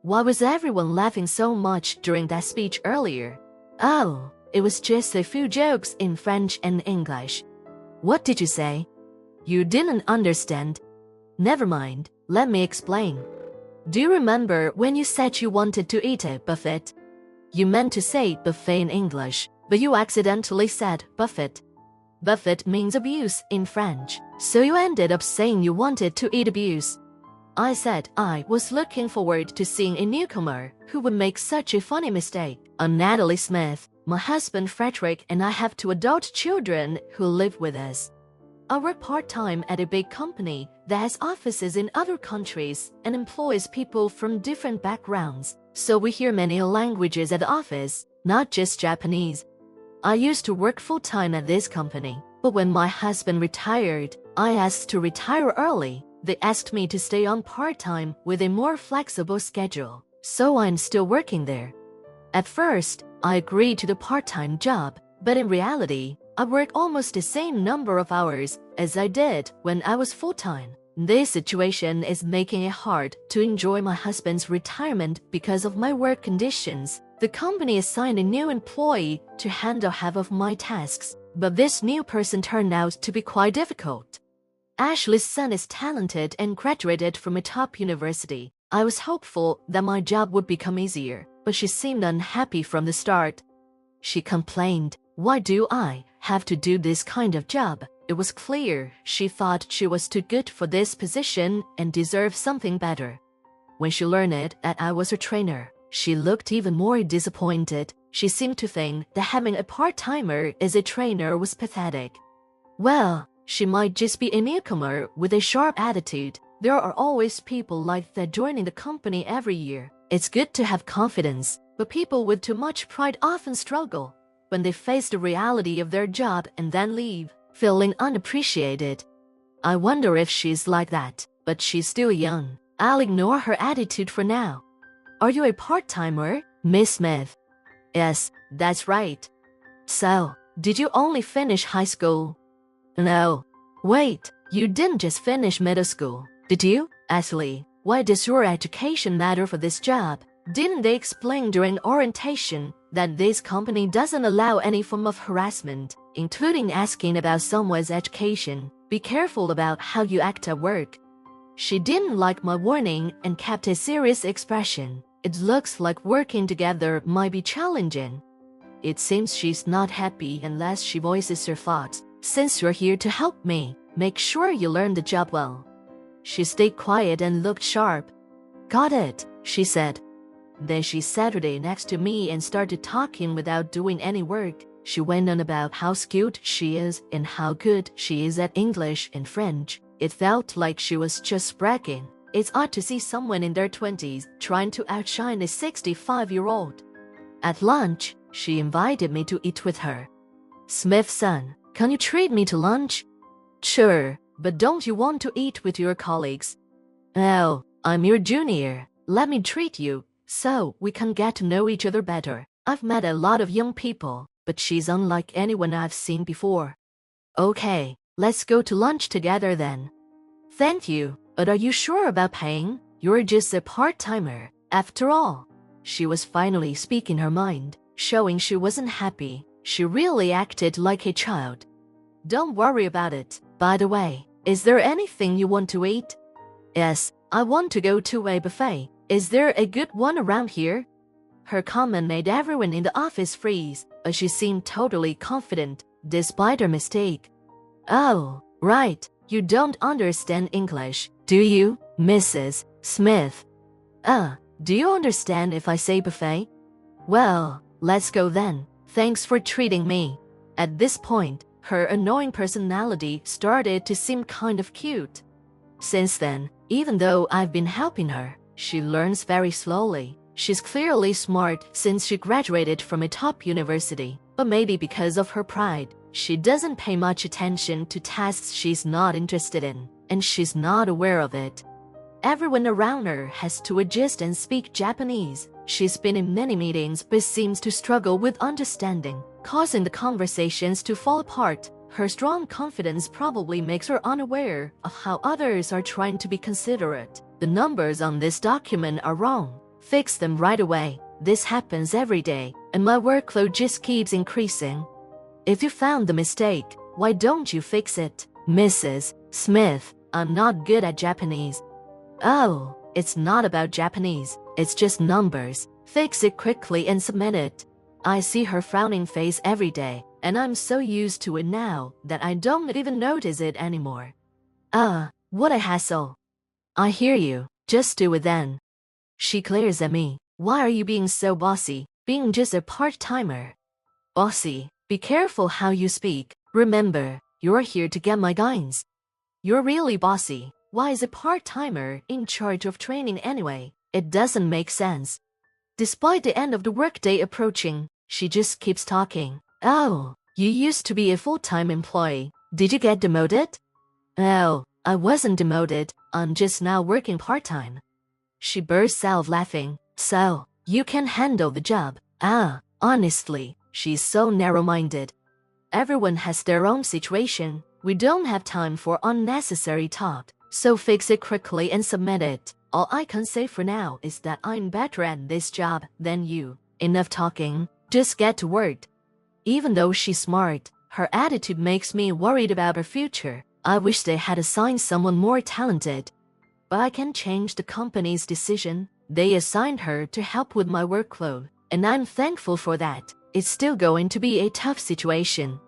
Why was everyone laughing so much during that speech earlier? Oh, it was just a few jokes in French and English. What did you say? You didn't understand. Never mind, let me explain. Do you remember when you said you wanted to eat a buffet? You meant to say buffet in English, but you accidentally said buffet. Buffet means abuse in French, so you ended up saying you wanted to eat abuse. I said I was looking forward to seeing a newcomer who would make such a funny mistake. I'm Natalie Smith. My husband Frederick and I have 2 adult children who live with us. I work part-time at a big company that has offices in other countries and employs people from different backgrounds, so we hear many languages at the office, not just Japanese. I used to work full-time at this company, but when my husband retired, I asked to retire early. They asked me to stay on part-time with a more flexible schedule, so I'm still working there. At first, I agreed to the part-time job, but in reality, I work almost the same number of hours as I did when I was full-time. This situation is making it hard to enjoy my husband's retirement because of my work conditions. The company assigned a new employee to handle half of my tasks, but this new person turned out to be quite difficult. Ashley's son is talented and graduated from a top university. I was hopeful that my job would become easier, but she seemed unhappy from the start. She complained, "Why do I have to do this kind of job?" It was clear she thought she was too good for this position and deserved something better. When she learned that I was her trainer, she looked even more disappointed. She seemed to think that having a part-timer as a trainer was pathetic. Well, she might just be a newcomer with a sharp attitude. There are always people like that joining the company every year. It's good to have confidence, but people with too much pride often struggle when they face the reality of their job and then leave, feeling unappreciated. I wonder if she's like that, but she's still young. I'll ignore her attitude for now. Are you a part-timer, Miss Smith? Yes, that's right. So, did you only finish high school? No. Wait, you didn't just finish middle school, did you? Ashley, why does your education matter for this job? Didn't they explain during orientation that this company doesn't allow any form of harassment, including asking about someone's education? Be careful about how you act at work. She didn't like my warning and kept a serious expression. It looks like working together might be challenging. It seems she's not happy unless she voices her thoughts. Since you're here to help me, make sure you learn the job well. She stayed quiet and looked sharp. Got it, she said. Then she sat there next to me and started talking without doing any work. She went on about how skilled she is and how good she is at English and French. It felt like she was just bragging. It's odd to see someone in their 20s trying to outshine a 65-year-old. At lunch, she invited me to eat with her. Smith's son, can you treat me to lunch? Sure, but don't you want to eat with your colleagues? No, I'm your junior. Let me treat you, so we can get to know each other better. I've met a lot of young people, but she's unlike anyone I've seen before. Okay, let's go to lunch together then. Thank you, but are you sure about paying? You're just a part-timer, after all. She was finally speaking her mind, showing she wasn't happy. She really acted like a child. Don't worry about it. By the way, is there anything you want to eat? Yes, I want to go to a buffet. Is there a good one around here? Her comment made everyone in the office freeze, but she seemed totally confident, despite her mistake. Oh, right, you don't understand English, do you, Mrs. Smith? Do you understand if I say buffet? Well, let's go then. Thanks for treating me. At this point, her annoying personality started to seem kind of cute. Since then, even though I've been helping her, she learns very slowly. She's clearly smart since she graduated from a top university, but maybe because of her pride, she doesn't pay much attention to tasks she's not interested in, and she's not aware of it. Everyone around her has to adjust and speak Japanese. She's been in many meetings but seems to struggle with understanding, causing the conversations to fall apart. Her strong confidence probably makes her unaware of how others are trying to be considerate. The numbers on this document are wrong. Fix them right away. This happens every day, and my workload just keeps increasing. If you found the mistake, why don't you fix it? Mrs. Smith, I'm not good at Japanese. Oh, it's not about Japanese, it's just numbers. Fix it quickly and submit it. I see her frowning face every day, and I'm so used to it now that I don't even notice it anymore. What a hassle. I hear you, just do it then. She glares at me. Why are you being so bossy, being just a part-timer? Bossy, be careful how you speak. Remember, you're here to get my guidance. You're really bossy. Why is a part-timer in charge of training anyway? It doesn't make sense. Despite the end of the workday approaching, she just keeps talking. Oh, you used to be a full-time employee. Did you get demoted? Oh, I wasn't demoted. I'm just now working part-time. She bursts out laughing. So, you can handle the job. Honestly, she's so narrow-minded. Everyone has their own situation. We don't have time for unnecessary talk, so fix it quickly and submit it. All I can say for now is that I'm better at this job than you. Enough talking, just get to work. Even though she's smart, her attitude makes me worried about her future. I wish they had assigned someone more talented. But I can't change the company's decision. They assigned her to help with my workload, and I'm thankful for that. It's still going to be a tough situation.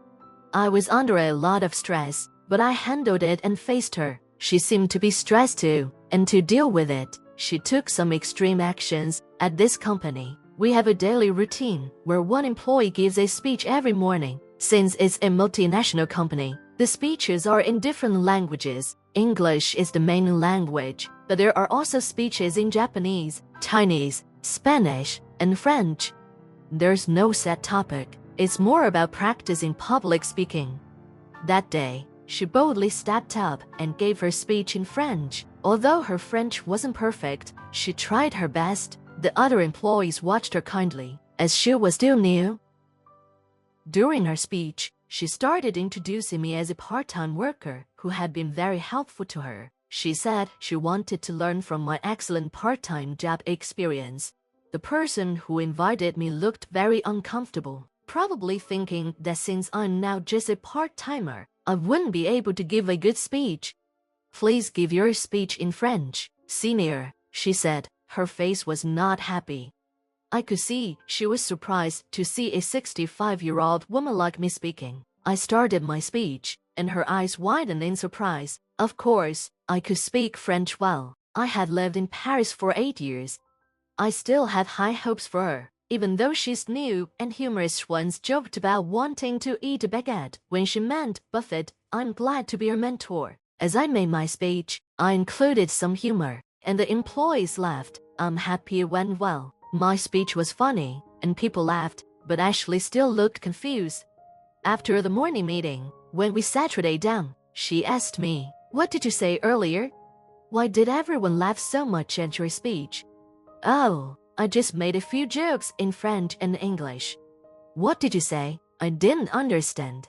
I was under a lot of stress, but I handled it and faced her. She seemed to be stressed too, and to deal with it, she took some extreme actions. At this company, we have a daily routine where one employee gives a speech every morning. Since it's a multinational company, the speeches are in different languages. English is the main language, but there are also speeches in Japanese, Chinese, Spanish, and French. There's no set topic. It's more about practicing public speaking. That day, she boldly stepped up and gave her speech in French. Although her French wasn't perfect, she tried her best. The other employees watched her kindly, as she was still new. During her speech, she started introducing me as a part-time worker who had been very helpful to her. She said she wanted to learn from my excellent part-time job experience. The person who invited me looked very uncomfortable, probably thinking that since I'm now just a part-timer, I wouldn't be able to give a good speech. Please give your speech in French, senior, she said. Her face was not happy. I could see she was surprised to see a 65-year-old woman like me speaking. I started my speech, and her eyes widened in surprise. Of course, I could speak French well. I had lived in Paris for 8 years. I still had high hopes for her. Even though she's new and humorous, once joked about wanting to eat a baguette when she meant buffet. I'm glad to be her mentor. As I made my speech, I included some humor, and the employees laughed. I'm happy it went well. My speech was funny, and people laughed, but Ashley still looked confused. After the morning meeting, when we sat her day down, she asked me, "What did you say earlier? Why did everyone laugh so much at your speech?" "Oh, I just made a few jokes in French and English." "What did you say? I didn't understand."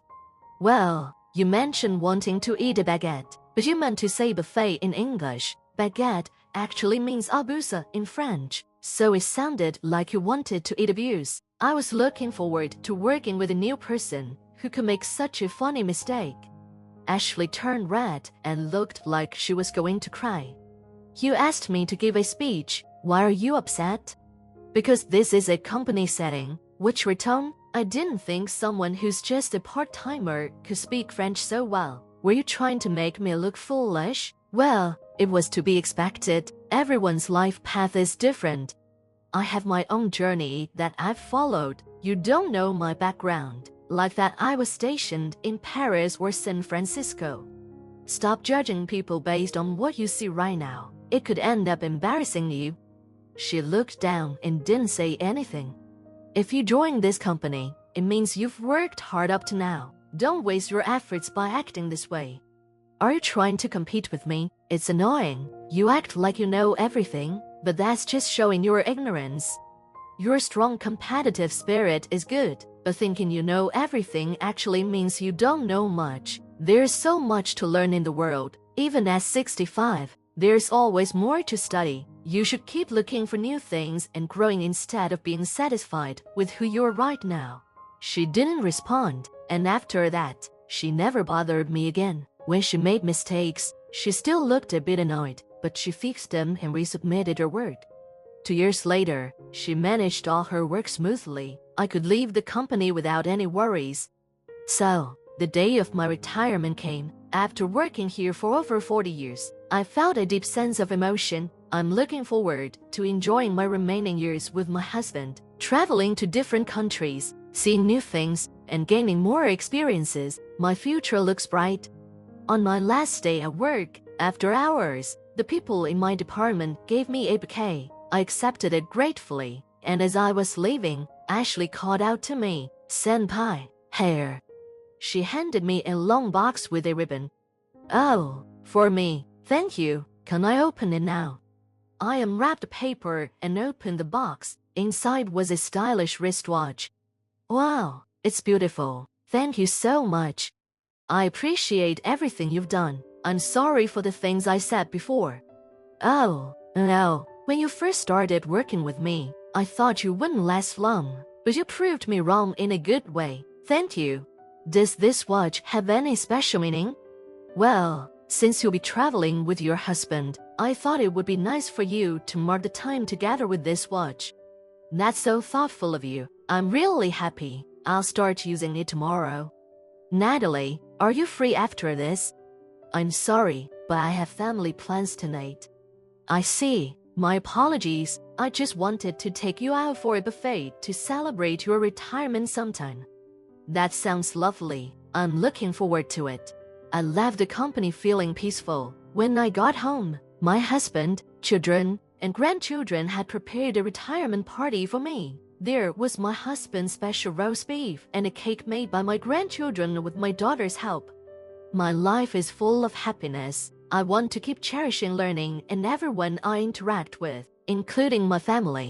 "Well, you mentioned wanting to eat a baguette, but you meant to say buffet in English. Baguette actually means abusa in French, so it sounded like you wanted to eat abuse." I was looking forward to working with a new person who could make such a funny mistake. Ashley turned red and looked like she was going to cry. "You asked me to give a speech. Why are you upset?" "Because this is a company setting." Which retone? I didn't think someone who's just a part-timer could speak French so well. Were you trying to make me look foolish? Well, it was to be expected. Everyone's life path is different. I have my own journey that I've followed. You don't know my background. Like that I was stationed in Paris or San Francisco. Stop judging people based on what you see right now. It could end up embarrassing you. She looked down and didn't say anything. If you join this company, it means you've worked hard up to now. Don't waste your efforts by acting this way. Are you trying to compete with me? It's annoying. You act like you know everything, but that's just showing your ignorance. Your strong competitive spirit is good, but thinking you know everything actually means you don't know much. There's so much to learn in the world. Even at 65, there's always more to study. You should keep looking for new things and growing instead of being satisfied with who you are right now. She didn't respond, and after that, she never bothered me again. When she made mistakes, she still looked a bit annoyed, but she fixed them and resubmitted her work. 2 years later, she managed all her work smoothly. I could leave the company without any worries. So, the day of my retirement came. After working here for over 40 years, I felt a deep sense of emotion. I'm looking forward to enjoying my remaining years with my husband, traveling to different countries, seeing new things, and gaining more experiences. My future looks bright. On my last day at work, after hours, the people in my department gave me a bouquet. I accepted it gratefully, and as I was leaving, Ashley called out to me, "Senpai, here." She handed me a long box with a ribbon. "Oh, for me, thank you. Can I open it now?" I unwrapped the paper and opened the box. Inside was a stylish wristwatch. "Wow, it's beautiful. Thank you so much. I appreciate everything you've done. I'm sorry for the things I said before." "Oh, no. When you first started working with me, I thought you wouldn't last long, but you proved me wrong in a good way. Thank you. Does this watch have any special meaning?" "Well, since you'll be traveling with your husband, I thought it would be nice for you to mark the time together with this watch." "That's so thoughtful of you. I'm really happy. I'll start using it tomorrow." "Natalie, are you free after this?" "I'm sorry, but I have family plans tonight." "I see. My apologies. I just wanted to take you out for a buffet to celebrate your retirement sometime." "That sounds lovely. I'm looking forward to it." I left the company feeling peaceful. When I got home, my husband, children, and grandchildren had prepared a retirement party for me. There was my husband's special roast beef and a cake made by my grandchildren with my daughter's help. My life is full of happiness. I want to keep cherishing learning and everyone I interact with, including my family.